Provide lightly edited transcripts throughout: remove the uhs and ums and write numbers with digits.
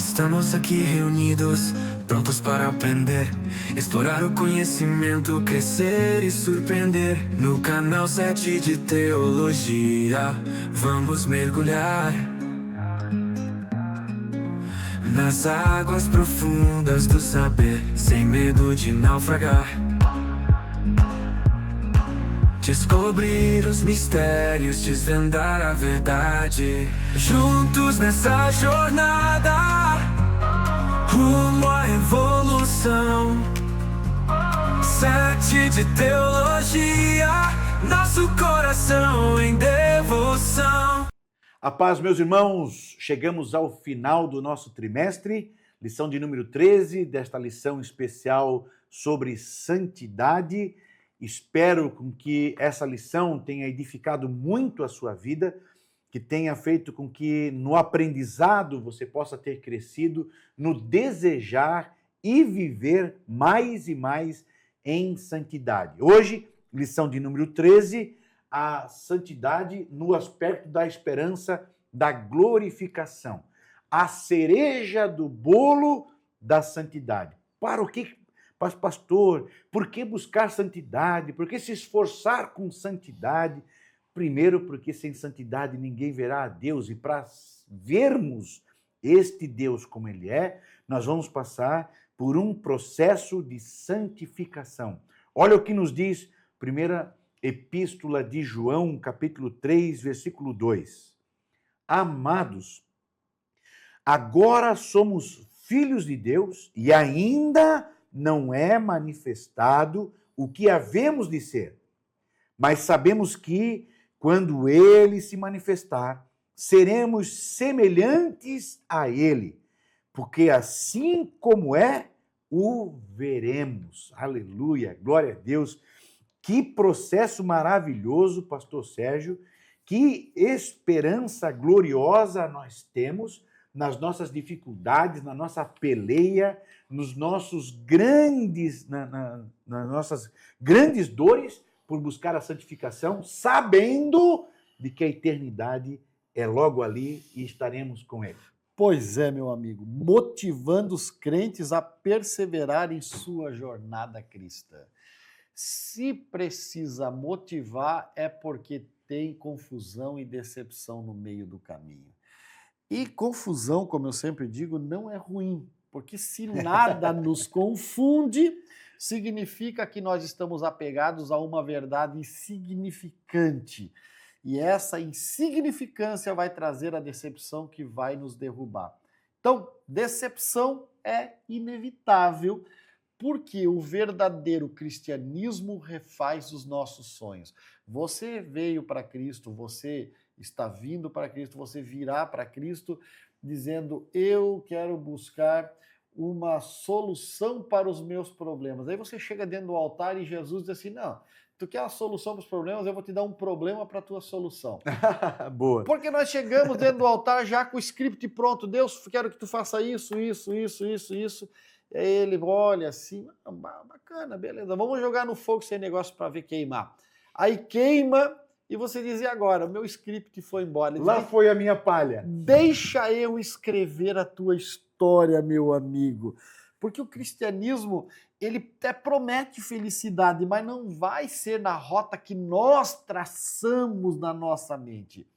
Estamos aqui reunidos, prontos para aprender, explorar o conhecimento, crescer e surpreender. No canal 7 de Teologia, vamos mergulhar nas águas profundas do saber, sem medo de naufragar. Descobrir os mistérios, desvendar a verdade. Juntos nessa jornada, rumo à evolução. 7 de Teologia, nosso coração em devoção. A paz, meus irmãos, chegamos ao final do nosso trimestre, lição de número 13, desta lição especial sobre santidade. Espero com que essa lição tenha edificado muito a sua vida, que tenha feito com que no aprendizado você possa ter crescido, no desejar e viver mais e mais em santidade. Hoje, lição de número 13, a santidade no aspecto da esperança da glorificação. A cereja do bolo da santidade. Para o que, pastor, por que buscar santidade? Por que se esforçar com santidade? Primeiro, porque sem santidade ninguém verá a Deus. E para vermos este Deus como ele é, nós vamos passar por um processo de santificação. Olha o que nos diz primeira Epístola de João, capítulo 3, versículo 2. Amados, agora somos filhos de Deus e ainda não é manifestado o que havemos de ser. Mas sabemos que, quando ele se manifestar, seremos semelhantes a ele, porque assim como é, o veremos. Aleluia, glória a Deus. Que processo maravilhoso, pastor Sérgio, que esperança gloriosa nós temos nas nossas dificuldades, na nossa peleia, nos nossos grandes, nas nossas grandes dores por buscar a santificação, sabendo de que a eternidade é logo ali e estaremos com ele. Pois é, meu amigo, motivando os crentes a perseverar em sua jornada cristã. Se precisa motivar, é porque tem confusão e decepção no meio do caminho. E confusão, como eu sempre digo, não é ruim, porque se nada nos confunde, significa que nós estamos apegados a uma verdade insignificante. E essa insignificância vai trazer a decepção que vai nos derrubar. Então, decepção é inevitável, porque o verdadeiro cristianismo refaz os nossos sonhos. Você veio para Cristo, você está vindo para Cristo, você virá para Cristo dizendo, eu quero buscar uma solução para os meus problemas. Aí você chega dentro do altar e Jesus diz assim, não, tu quer a solução para os problemas, eu vou te dar um problema para a tua solução. Boa. Porque nós chegamos dentro do altar já com o script pronto, Deus, quero que tu faça isso. E aí ele olha assim, bacana, beleza, vamos jogar no fogo sem negócio para ver queimar. Aí queima e você diz, e agora? O meu script foi embora. Lá foi a minha palha. Deixa eu escrever a tua história, meu amigo. Porque o cristianismo, ele até promete felicidade, mas não vai ser na rota que nós traçamos na nossa mente.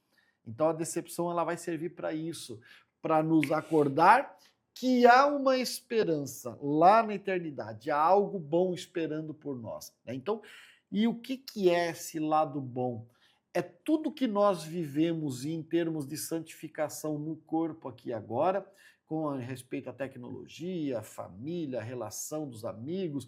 Então a decepção ela vai servir para isso, para nos acordar que há uma esperança lá na eternidade, há algo bom esperando por nós. Então, e o que é esse lado bom? É tudo que nós vivemos em termos de santificação no corpo aqui agora, com respeito à tecnologia, à família, à relação dos amigos,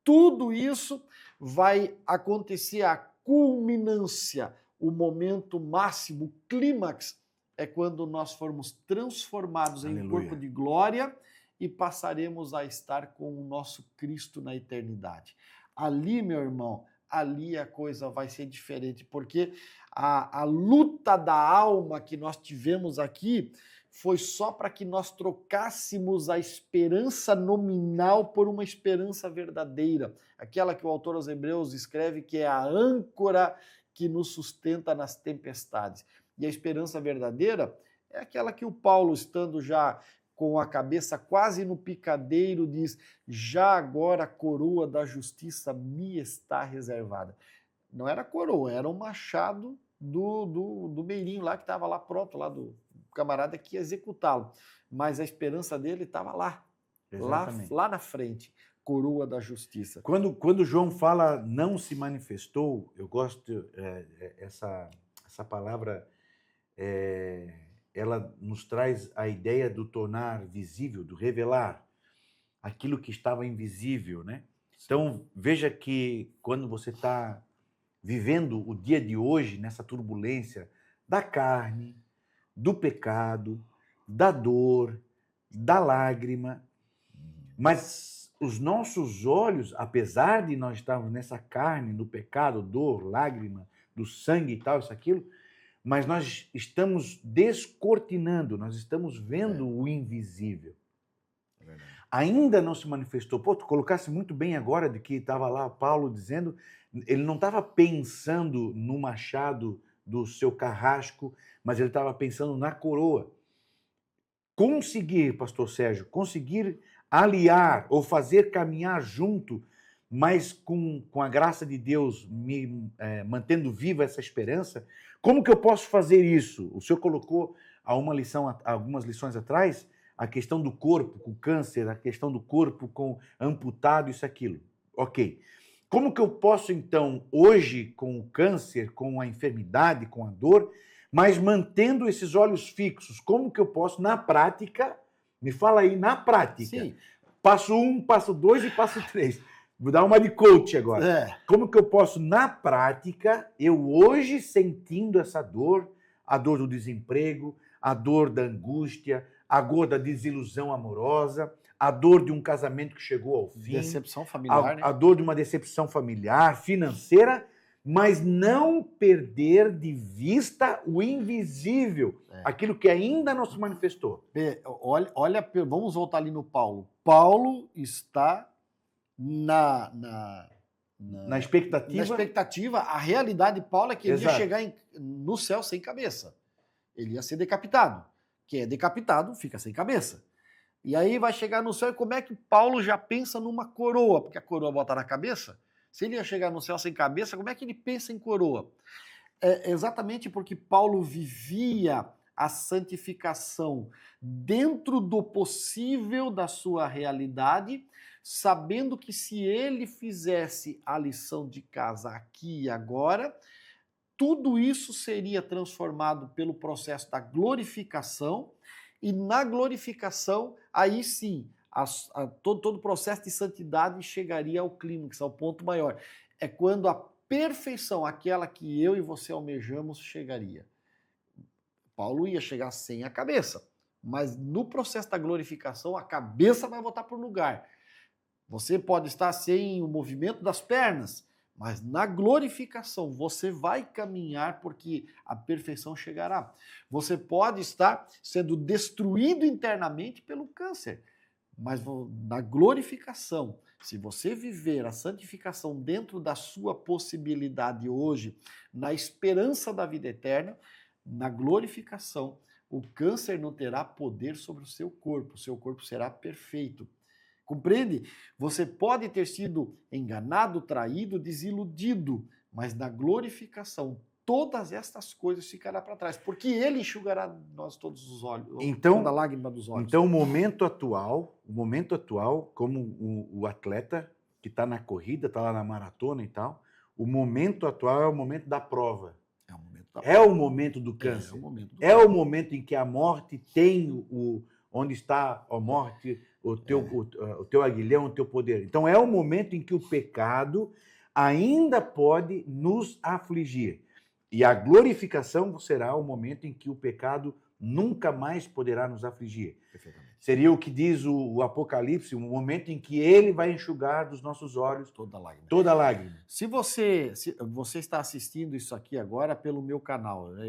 tudo isso vai acontecer, a culminância, o momento máximo, o clímax, é quando nós formos transformados em um corpo de glória e passaremos a estar com o nosso Cristo na eternidade. Ali, meu irmão, ali a coisa vai ser diferente, porque a luta da alma que nós tivemos aqui foi só para que nós trocássemos a esperança nominal por uma esperança verdadeira. Aquela que o autor aos Hebreus escreve que é a âncora que nos sustenta nas tempestades. E a esperança verdadeira é aquela que o Paulo, estando já com a cabeça quase no picadeiro, diz: já agora a coroa da justiça me está reservada. Não era coroa, era um machado do beirinho lá que estava lá pronto, lá do camarada que ia executá-lo. Mas a esperança dele estava lá, lá na frente, coroa da justiça. Quando João fala não se manifestou, eu gosto essa palavra, ela nos traz a ideia do tornar visível, do revelar aquilo que estava invisível, né? Então, veja que quando você está vivendo o dia de hoje, nessa turbulência da carne, do pecado, da dor, da lágrima, mas os nossos olhos, apesar de nós estarmos nessa carne, do pecado, dor, lágrima, do sangue e tal, isso, aquilo, mas nós estamos descortinando, nós estamos vendo o invisível. É verdade. Ainda não se manifestou. Pô, tu colocasse muito bem agora de que estava lá Paulo dizendo, ele não estava pensando no machado do seu carrasco, mas ele estava pensando na coroa. Conseguir, pastor Sérgio, conseguir aliar ou fazer caminhar junto, mas com a graça de Deus me mantendo viva essa esperança, como que eu posso fazer isso? O senhor colocou algumas lições atrás, a questão do corpo com câncer, a questão do corpo com amputado, isso, aquilo. Ok. Como que eu posso, então, hoje, com o câncer, com a enfermidade, com a dor, mas mantendo esses olhos fixos, como que eu posso, na prática, me fala aí, na prática, sim, passo 1, passo 2 e passo 3. Vou dar uma de coach agora. Como que eu posso, na prática, eu hoje sentindo essa dor, a dor do desemprego, a dor da angústia, a dor da desilusão amorosa, a dor de um casamento que chegou ao fim, decepção familiar, a dor de uma decepção familiar, financeira, mas não perder de vista o invisível, aquilo que ainda não se manifestou. Olha, vamos voltar ali no Paulo. Paulo está na expectativa. Na expectativa, a realidade de Paulo é que ele ia chegar no céu sem cabeça. Ele ia ser decapitado. Quem é decapitado fica sem cabeça. E aí vai chegar no céu, e como é que Paulo já pensa numa coroa? Porque a coroa bota na cabeça. Se ele ia chegar no céu sem cabeça, como é que ele pensa em coroa? É exatamente porque Paulo vivia a santificação dentro do possível da sua realidade, sabendo que se ele fizesse a lição de casa aqui e agora, tudo isso seria transformado pelo processo da glorificação, e na glorificação, aí sim, todo o processo de santidade chegaria ao clímax, ao ponto maior. É quando a perfeição, aquela que eu e você almejamos, chegaria. Paulo ia chegar sem a cabeça, mas no processo da glorificação, a cabeça vai voltar para o lugar. Você pode estar sem o movimento das pernas, mas na glorificação você vai caminhar porque a perfeição chegará. Você pode estar sendo destruído internamente pelo câncer, mas na glorificação, se você viver a santificação dentro da sua possibilidade hoje, na esperança da vida eterna, na glorificação, o câncer não terá poder sobre o seu corpo será perfeito. Compreende? Você pode ter sido enganado, traído, desiludido, mas na glorificação todas estas coisas ficarão para trás, porque ele enxugará nós todos os olhos, toda a lágrima dos olhos. Então, o momento atual, como o atleta que está na corrida, está lá na maratona e tal, o momento atual é o momento da prova. É o momento do câncer. É o momento em que a morte tem onde está a morte, o teu aguilhão, o teu poder. Então, é o momento em que o pecado ainda pode nos afligir. E a glorificação será o momento em que o pecado nunca mais poderá nos afligir. Seria o que diz o Apocalipse, o momento em que ele vai enxugar dos nossos olhos toda lágrima. Se você está assistindo isso aqui agora pelo meu canal, né,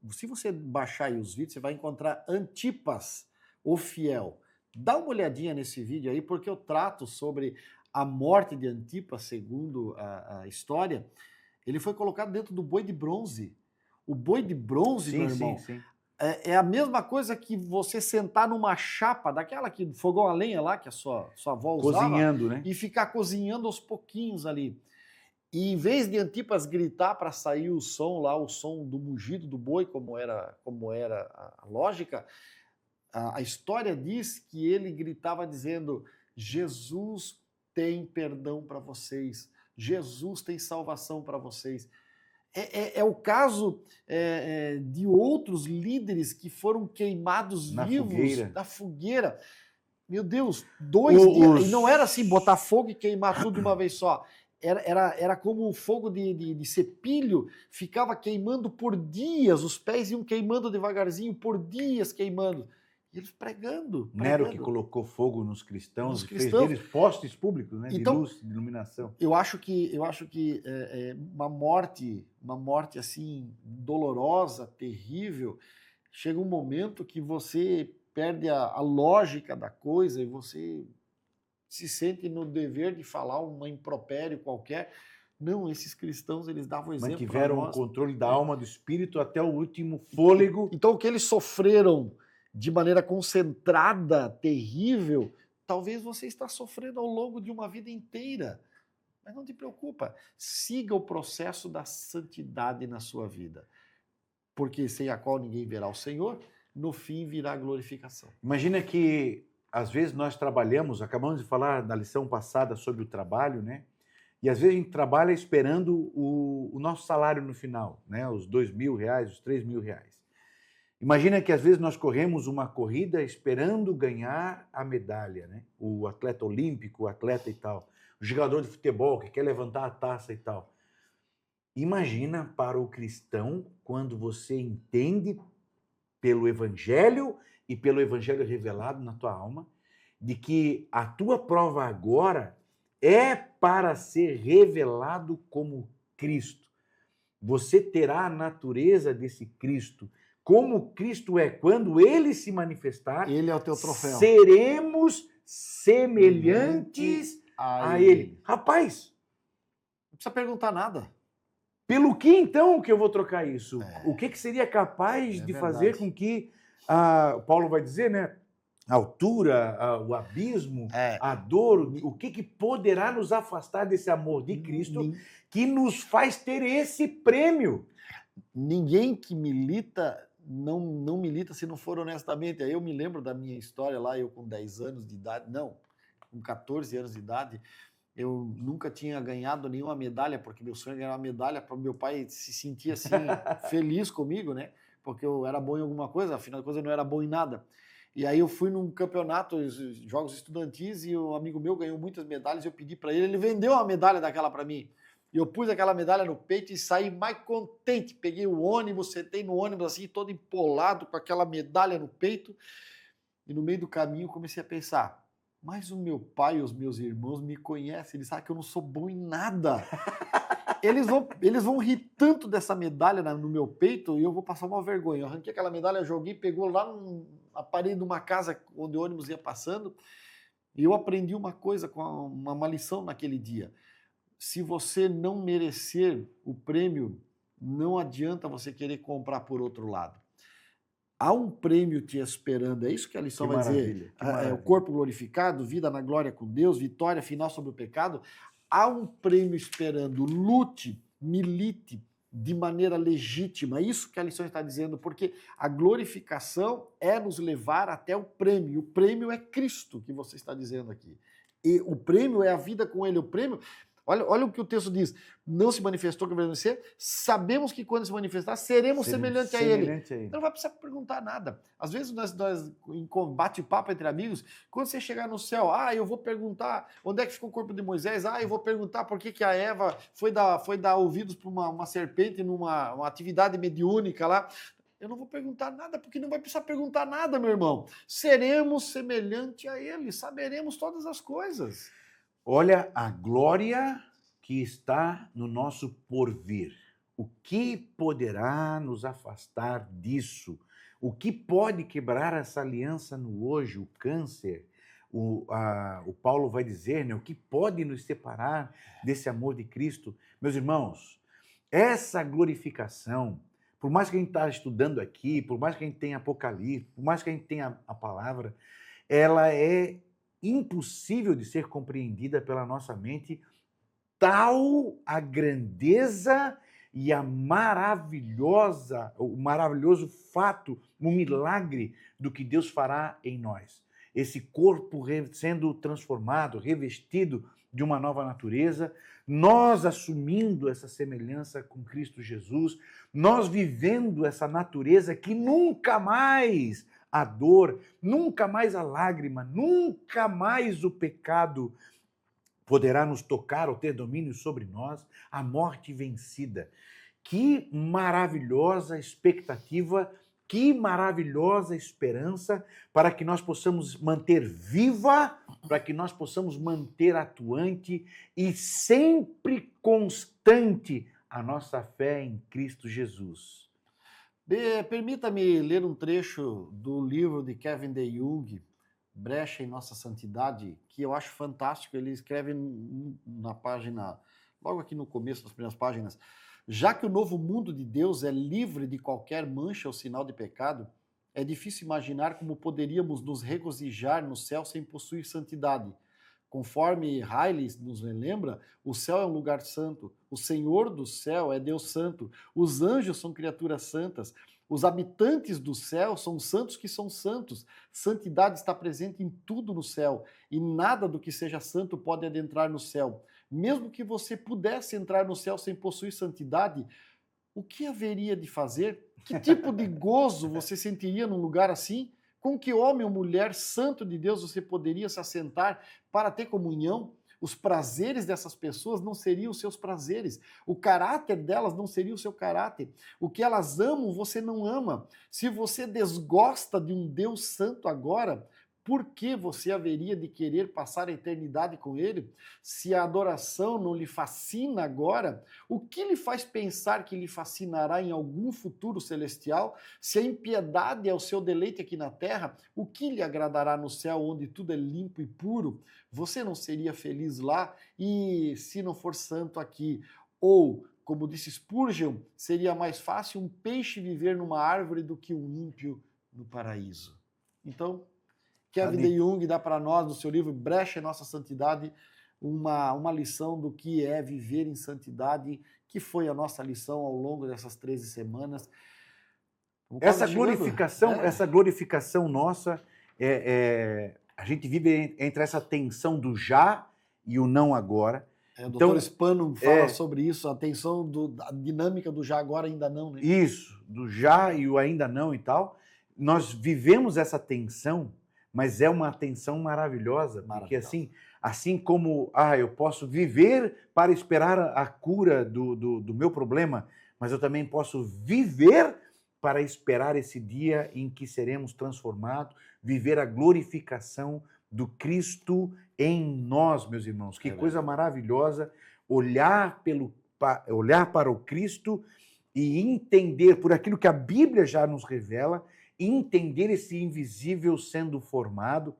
se você baixar aí os vídeos, você vai encontrar Antipas, o fiel. Dá uma olhadinha nesse vídeo aí, porque eu trato sobre a morte de Antipas, segundo a história. Ele foi colocado dentro do boi de bronze. O boi de bronze, meu irmão, É a mesma coisa que você sentar numa chapa, daquela que fogão a lenha lá, que a sua avó usava, Cozinhando, né? e ficar cozinhando aos pouquinhos ali. E em vez de Antipas gritar para sair o som lá, o som do mugido do boi, como era a lógica, a história diz que ele gritava dizendo: Jesus tem perdão para vocês, Jesus tem salvação para vocês. É o caso de outros líderes que foram queimados Na vivos fogueira. da fogueira. Meu Deus, 2 dias. E não era assim, botar fogo e queimar tudo de uma vez só. Era como o fogo de cepilho, ficava queimando por dias, os pés iam queimando devagarzinho, por dias queimando. E eles pregando. Nero que colocou fogo nos cristãos, Nos e cristãos. fez deles postes públicos, né? Então, de luz, de iluminação. Eu acho que uma morte assim dolorosa, terrível, chega um momento que você perde a lógica da coisa e você se sente no dever de falar uma impropério qualquer. Não, esses cristãos, eles davam exemplo para Mantiveram o nós. controle da alma, do espírito até o último fôlego. Então, o que eles sofreram de maneira concentrada, terrível, talvez você está sofrendo ao longo de uma vida inteira. Mas não te preocupa, siga o processo da santidade na sua vida. Porque sem a qual ninguém verá o Senhor, no fim virá a glorificação. Imagina que, às vezes, nós trabalhamos, acabamos de falar na lição passada sobre o trabalho, né? E às vezes a gente trabalha esperando o nosso salário no final, né? Os R$2.000, os R$3.000. Imagina que às vezes nós corremos uma corrida esperando ganhar a medalha, né? O atleta olímpico, o atleta e tal. O jogador de futebol que quer levantar a taça e tal. Imagina para o cristão quando você entende pelo evangelho e pelo evangelho revelado na tua alma, de que a tua prova agora é para ser revelado como Cristo. Você terá a natureza desse Cristo. Como Cristo é, quando ele se manifestar, ele é o teu troféu. Seremos semelhantes a ele. Rapaz, não precisa perguntar nada. Pelo que então que eu vou trocar isso? O que seria capaz de fazer com que, Paulo vai dizer, né? A altura, o abismo, a dor, o que poderá nos afastar desse amor de Cristo que nos faz ter esse prêmio? Ninguém que milita não milita se não for honestamente. Aí eu me lembro da minha história lá, eu com 10 anos de idade, com 14 anos de idade, eu nunca tinha ganhado nenhuma medalha, porque meu sonho era ganhar uma medalha para o meu pai se sentir assim feliz comigo, né? Porque eu era bom em alguma coisa, afinal de contas eu não era bom em nada. E aí eu fui num campeonato, jogos estudantis, e um amigo meu ganhou muitas medalhas, eu pedi para ele vendeu uma medalha daquela para mim. E eu pus aquela medalha no peito e saí mais contente. Peguei o ônibus, sentei no ônibus assim, todo empolado com aquela medalha no peito. E no meio do caminho comecei a pensar, mas o meu pai e os meus irmãos me conhecem, eles sabem que eu não sou bom em nada. Eles vão rir tanto dessa medalha no meu peito e eu vou passar uma vergonha. Eu arranquei aquela medalha, joguei, pegou lá na parede de uma casa onde o ônibus ia passando. E eu aprendi uma coisa, uma lição naquele dia. Se você não merecer o prêmio, não adianta você querer comprar por outro lado. Há um prêmio te esperando, é isso que a lição vai dizer. É o corpo glorificado, vida na glória com Deus, vitória final sobre o pecado. Há um prêmio esperando. Lute, milite de maneira legítima. É isso que a lição está dizendo, porque a glorificação é nos levar até o prêmio. O prêmio é Cristo, que você está dizendo aqui. E o prêmio é a vida com ele. O prêmio... Olha o que o texto diz. Não se manifestou que vai vencer. Sabemos que quando se manifestar, seremos semelhantes a ele. Então não vai precisar perguntar nada. Às vezes nós em bate-papo entre amigos, quando você chegar no céu, eu vou perguntar onde é que ficou o corpo de Moisés, eu vou perguntar por que a Eva foi dar ouvidos para uma serpente numa atividade mediúnica lá. Eu não vou perguntar nada, porque não vai precisar perguntar nada, meu irmão. Seremos semelhantes a ele, saberemos todas as coisas. Olha a glória que está no nosso porvir. O que poderá nos afastar disso? O que pode quebrar essa aliança no hoje? O câncer? O Paulo vai dizer, né? O que pode nos separar desse amor de Cristo? Meus irmãos, essa glorificação Por mais que a gente está estudando aqui, por mais que a gente tenha Apocalipse, por mais que a gente tenha a palavra, ela é impossível de ser compreendida pela nossa mente, tal a grandeza e o maravilhoso fato, o milagre do que Deus fará em nós. Esse corpo sendo transformado, revestido de uma nova natureza, nós assumindo essa semelhança com Cristo Jesus, nós vivendo essa natureza que nunca mais a dor, nunca mais a lágrima, nunca mais o pecado poderá nos tocar ou ter domínio sobre nós, a morte vencida. Que maravilhosa expectativa, que maravilhosa esperança para que nós possamos manter viva, para que nós possamos manter atuante e sempre constante a nossa fé em Cristo Jesus. Permita-me ler um trecho do livro de Kevin DeYoung, Brecha em Nossa Santidade, que eu acho fantástico. Ele escreve na página, logo aqui no começo das primeiras páginas: já que o novo mundo de Deus é livre de qualquer mancha ou sinal de pecado, é difícil imaginar como poderíamos nos regozijar no céu sem possuir santidade. Conforme Riley nos lembra, o céu é um lugar santo, o Senhor do céu é Deus santo, os anjos são criaturas santas, os habitantes do céu são santos que são santos. Santidade está presente em tudo no céu, e nada do que seja santo pode adentrar no céu. Mesmo que você pudesse entrar no céu sem possuir santidade, o que haveria de fazer? Que tipo de gozo você sentiria num lugar assim? Com que homem ou mulher santo de Deus você poderia se assentar para ter comunhão? Os prazeres dessas pessoas não seriam os seus prazeres. O caráter delas não seria o seu caráter. O que elas amam, você não ama. Se você desgosta de um Deus santo agora, por que você haveria de querer passar a eternidade com ele? Se a adoração não lhe fascina agora, o que lhe faz pensar que lhe fascinará em algum futuro celestial? Se a impiedade é o seu deleite aqui na terra, o que lhe agradará no céu onde tudo é limpo e puro? Você não seria feliz lá e se não for santo aqui? Ou, como disse Spurgeon, seria mais fácil um peixe viver numa árvore do que um ímpio no paraíso. Então, Kevin DeYoung dá para nós, no seu livro Brecha em Nossa Santidade, uma lição do que é viver em santidade, que foi a nossa lição ao longo dessas 13 semanas. Essa glorificação nossa, a gente vive entre essa tensão do já e o não agora. O doutor Spano fala sobre isso, a tensão da dinâmica do já agora ainda não, né? Isso, do já e o ainda não e tal. Nós vivemos essa tensão, mas é uma tensão maravilhosa, porque assim como eu posso viver para esperar a cura do meu problema, mas eu também posso viver para esperar esse dia em que seremos transformados, viver a glorificação do Cristo em nós, meus irmãos. Que coisa maravilhosa olhar para o Cristo e entender por aquilo que a Bíblia já nos revela, entender esse invisível sendo formado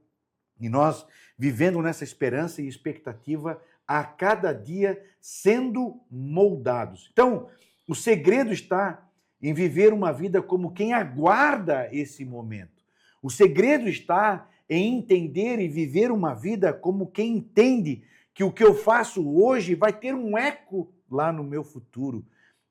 e nós vivendo nessa esperança e expectativa a cada dia sendo moldados. Então, o segredo está em viver uma vida como quem aguarda esse momento. O segredo está em entender e viver uma vida como quem entende que o que eu faço hoje vai ter um eco lá no meu futuro.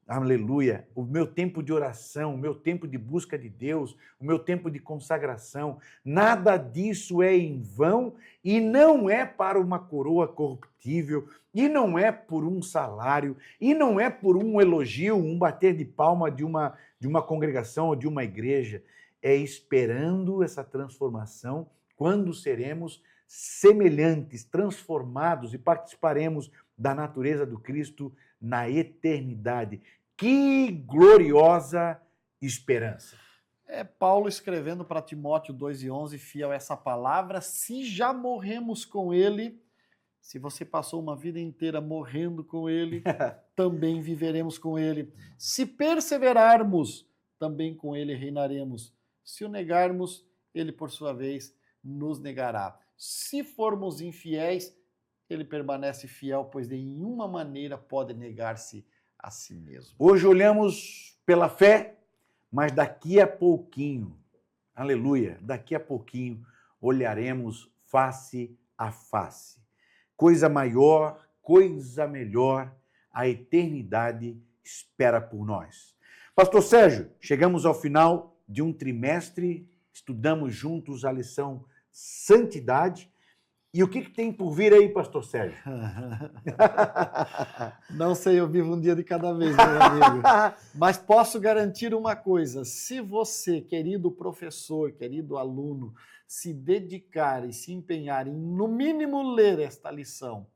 Aleluia, o meu tempo de oração, o meu tempo de busca de Deus, o meu tempo de consagração, nada disso é em vão e não é para uma coroa corruptível, e não é por um salário, e não é por um elogio, um bater de palma de uma congregação ou de uma igreja. É esperando essa transformação quando seremos semelhantes, transformados e participaremos da natureza do Cristo na eternidade. Que gloriosa esperança! É Paulo escrevendo para Timóteo 2:11, fiel a essa palavra: se já morremos com ele, se você passou uma vida inteira morrendo com ele, também viveremos com ele. Se perseverarmos, também com ele reinaremos. Se o negarmos, ele, por sua vez, nos negará. Se formos infiéis, ele permanece fiel, pois de nenhuma maneira pode negar-se a si mesmo. Hoje olhamos pela fé mas daqui a pouquinho, aleluia, daqui a pouquinho olharemos face a face. Coisa maior, coisa melhor, a eternidade espera por nós. Pastor Sérgio, chegamos ao final de um trimestre, estudamos juntos a lição Santidade. E o que tem por vir aí, Pastor Sérgio? Não sei, eu vivo um dia de cada vez, meu amigo. Mas posso garantir uma coisa: se você, querido professor, querido aluno, se dedicar e se empenhar em, no mínimo, ler esta lição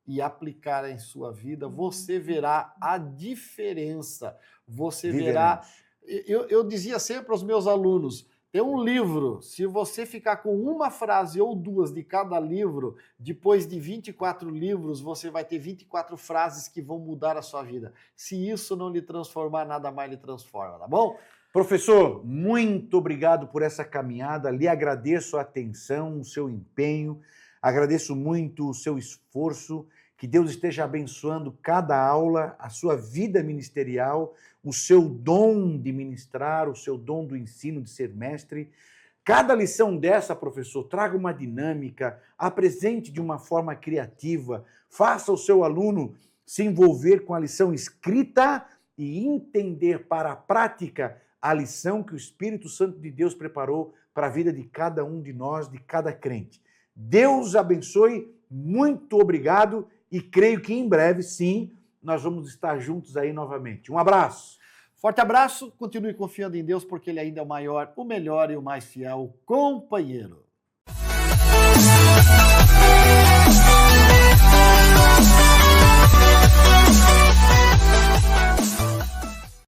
e aplicar em sua vida, você verá a diferença. Você verá. Eu dizia sempre aos meus alunos: tem um livro, se você ficar com uma frase ou duas de cada livro, depois de 24 livros, você vai ter 24 frases que vão mudar a sua vida. Se isso não lhe transformar, nada mais lhe transforma, tá bom? Professor, muito obrigado por essa caminhada, lhe agradeço a atenção, o seu empenho, agradeço muito o seu esforço, que Deus esteja abençoando cada aula, a sua vida ministerial, o seu dom de ministrar, o seu dom do ensino, de ser mestre. Cada lição dessa, professor, traga uma dinâmica, apresente de uma forma criativa, faça o seu aluno se envolver com a lição escrita e entender para a prática a lição que o Espírito Santo de Deus preparou para a vida de cada um de nós, de cada crente. Deus abençoe, muito obrigado e creio que em breve, sim, nós vamos estar juntos aí novamente. Um abraço. Forte abraço, continue confiando em Deus, porque Ele ainda é o maior, o melhor e o mais fiel companheiro.